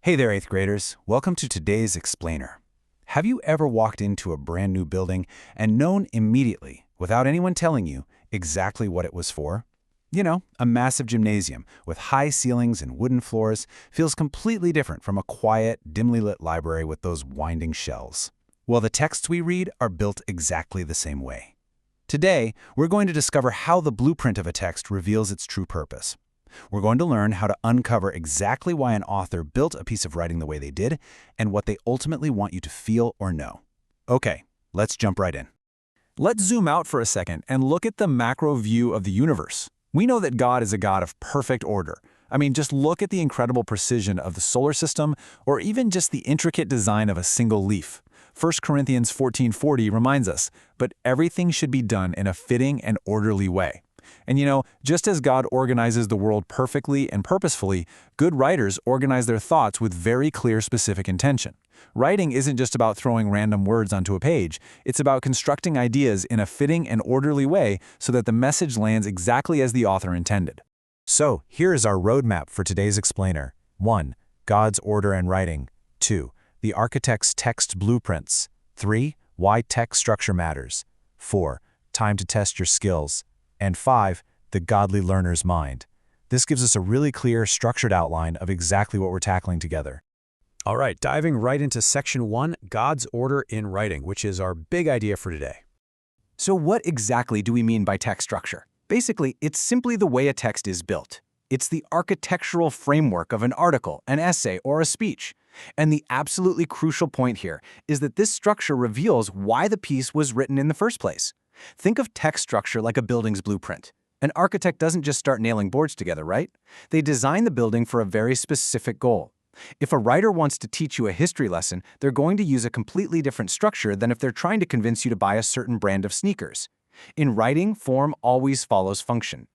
Hey there, 8th graders. Welcome to today's Explainer. Have you ever walked into a brand new building and known immediately, without anyone telling you, exactly what it was for? You know, a massive gymnasium with high ceilings and wooden floors feels completely different from a quiet, dimly lit library with those winding shelves. Well, the texts we read are built exactly the same way. Today, we're going to discover how the blueprint of a text reveals its true purpose. We're going to learn how to uncover exactly why an author built a piece of writing the way they did and what they ultimately want you to feel or know. Okay, let's jump right in. Let's zoom out for a second and look at the macro view of the universe. We know that God is a God of perfect order. Just look at the incredible precision of the solar system or even just the intricate design of a single leaf. 1 Corinthians 14:40 reminds us, but everything should be done in a fitting and orderly way. And just as God organizes the world perfectly and purposefully, good writers organize their thoughts with very clear, specific intention. Writing isn't just about throwing random words onto a page. It's about constructing ideas in a fitting and orderly way so that the message lands exactly as the author intended. So, here is our roadmap for today's explainer. 1. God's order and writing. 2. The architect's text blueprints. 3. Why text structure matters. 4. Time to test your skills. And 5. The godly learner's mind. This gives us a really clear, structured outline of exactly what we're tackling together. All right, diving right into Section 1, God's order in writing, which is our big idea for today. So what exactly do we mean by text structure? Basically, it's simply the way a text is built. It's the architectural framework of an article, an essay, or a speech. And the absolutely crucial point here is that this structure reveals why the piece was written in the first place. Think of text structure like a building's blueprint. An architect doesn't just start nailing boards together, right? They design the building for a very specific goal. If a writer wants to teach you a history lesson, they're going to use a completely different structure than if they're trying to convince you to buy a certain brand of sneakers. In writing, form always follows function.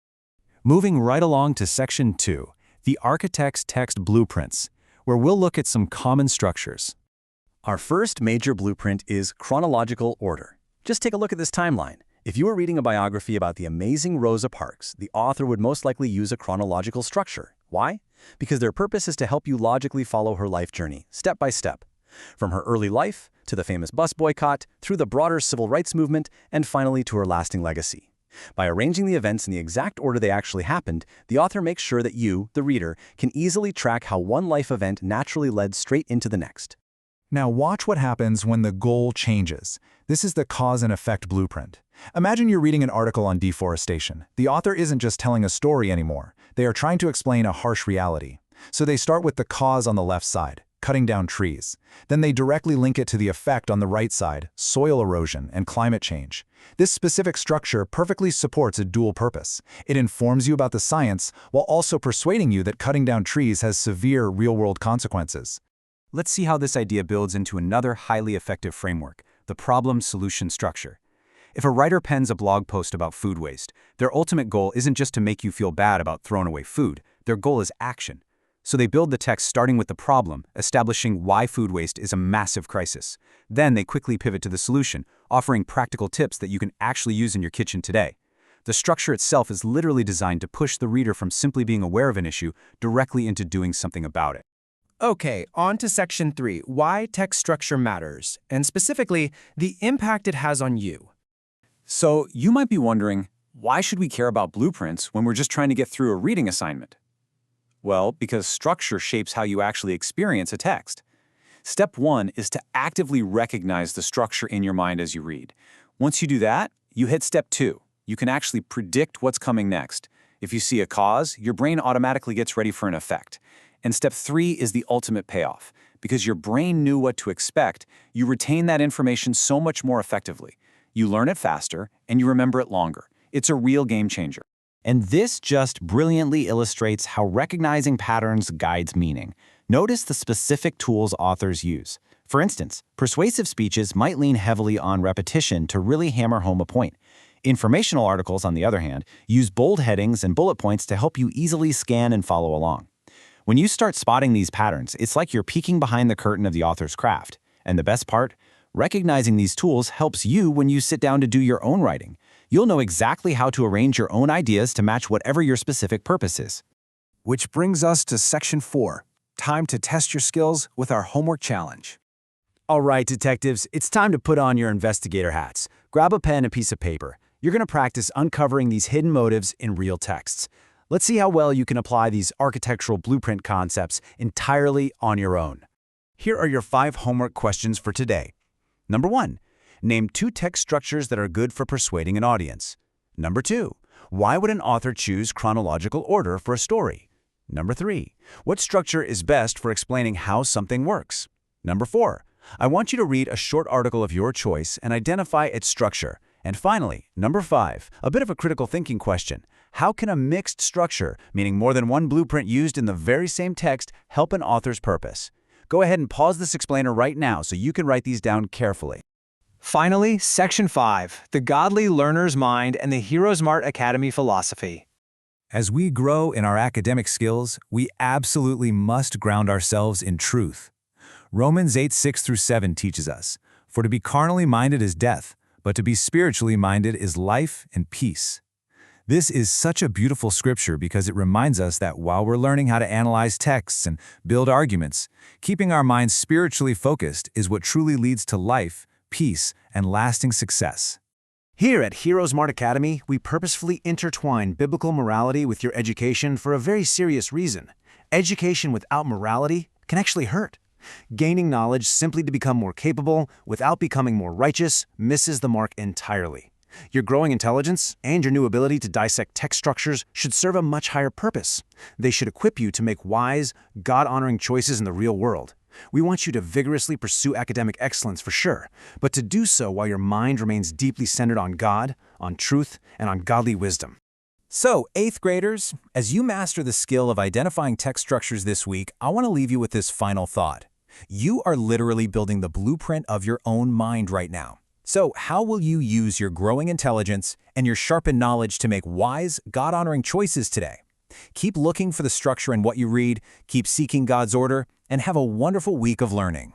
Moving right along to Section 2, the architect's text blueprints, where we'll look at some common structures. Our first major blueprint is chronological order. Just take a look at this timeline. If you were reading a biography about the amazing Rosa Parks, the author would most likely use a chronological structure. Why? Because their purpose is to help you logically follow her life journey, step by step. From her early life, to the famous bus boycott, through the broader civil rights movement, and finally to her lasting legacy. By arranging the events in the exact order they actually happened, the author makes sure that you, the reader, can easily track how one life event naturally led straight into the next. Now watch what happens when the goal changes. This is the cause and effect blueprint. Imagine you're reading an article on deforestation. The author isn't just telling a story anymore. They are trying to explain a harsh reality. So they start with the cause on the left side, cutting down trees. Then they directly link it to the effect on the right side, soil erosion and climate change. This specific structure perfectly supports a dual purpose. It informs you about the science while also persuading you that cutting down trees has severe real-world consequences. Let's see how this idea builds into another highly effective framework, the problem-solution structure. If a writer pens a blog post about food waste, their ultimate goal isn't just to make you feel bad about throwing away food. Their goal is action. So they build the text starting with the problem, establishing why food waste is a massive crisis. Then they quickly pivot to the solution, offering practical tips that you can actually use in your kitchen today. The structure itself is literally designed to push the reader from simply being aware of an issue directly into doing something about it. Okay, on to Section 3, why text structure matters, and specifically, the impact it has on you. So you might be wondering, why should we care about blueprints when we're just trying to get through a reading assignment? Well, because structure shapes how you actually experience a text. Step 1 is to actively recognize the structure in your mind as you read. Once you do that, you hit Step 2. You can actually predict what's coming next. If you see a cause, your brain automatically gets ready for an effect. And Step 3 is the ultimate payoff. Because your brain knew what to expect, you retain that information so much more effectively. You learn it faster, and you remember it longer. It's a real game changer. And this just brilliantly illustrates how recognizing patterns guides meaning. Notice the specific tools authors use. For instance, persuasive speeches might lean heavily on repetition to really hammer home a point. Informational articles, on the other hand, use bold headings and bullet points to help you easily scan and follow along. When you start spotting these patterns, it's like you're peeking behind the curtain of the author's craft. And the best part? Recognizing these tools helps you when you sit down to do your own writing. You'll know exactly how to arrange your own ideas to match whatever your specific purpose is. Which brings us to Section 4, Time to test your skills with our homework challenge. All right, detectives, it's time to put on your investigator hats. Grab a pen and a piece of paper. You're going to practice uncovering these hidden motives in real texts. Let's see how well you can apply these architectural blueprint concepts entirely on your own. Here are your 5 homework questions for today. Number 1, name 2 text structures that are good for persuading an audience. Number 2, why would an author choose chronological order for a story? Number 3, what structure is best for explaining how something works? Number 4, I want you to read a short article of your choice and identify its structure. And finally, number 5, a bit of a critical thinking question. How can a mixed structure, meaning more than one blueprint used in the very same text, help an author's purpose? Go ahead and pause this explainer right now so you can write these down carefully. Finally, Section 5, the Godly Learner's Mind and the HeroesMart Academy Philosophy. As we grow in our academic skills, we absolutely must ground ourselves in truth. Romans 8:6-7 teaches us, "For to be carnally minded is death, but to be spiritually minded is life and peace." This is such a beautiful scripture because it reminds us that while we're learning how to analyze texts and build arguments, keeping our minds spiritually focused is what truly leads to life, peace, and lasting success. Here at HeroesMart Academy, we purposefully intertwine biblical morality with your education for a very serious reason. Education without morality can actually hurt. Gaining knowledge simply to become more capable without becoming more righteous misses the mark entirely. Your growing intelligence and your new ability to dissect text structures should serve a much higher purpose. They should equip you to make wise, God-honoring choices in the real world. We want you to vigorously pursue academic excellence for sure, but to do so while your mind remains deeply centered on God, on truth, and on godly wisdom. So, 8th graders, as you master the skill of identifying text structures this week, I want to leave you with this final thought. You are literally building the blueprint of your own mind right now. So, how will you use your growing intelligence and your sharpened knowledge to make wise, God-honoring choices today? Keep looking for the structure in what you read, keep seeking God's order, and have a wonderful week of learning.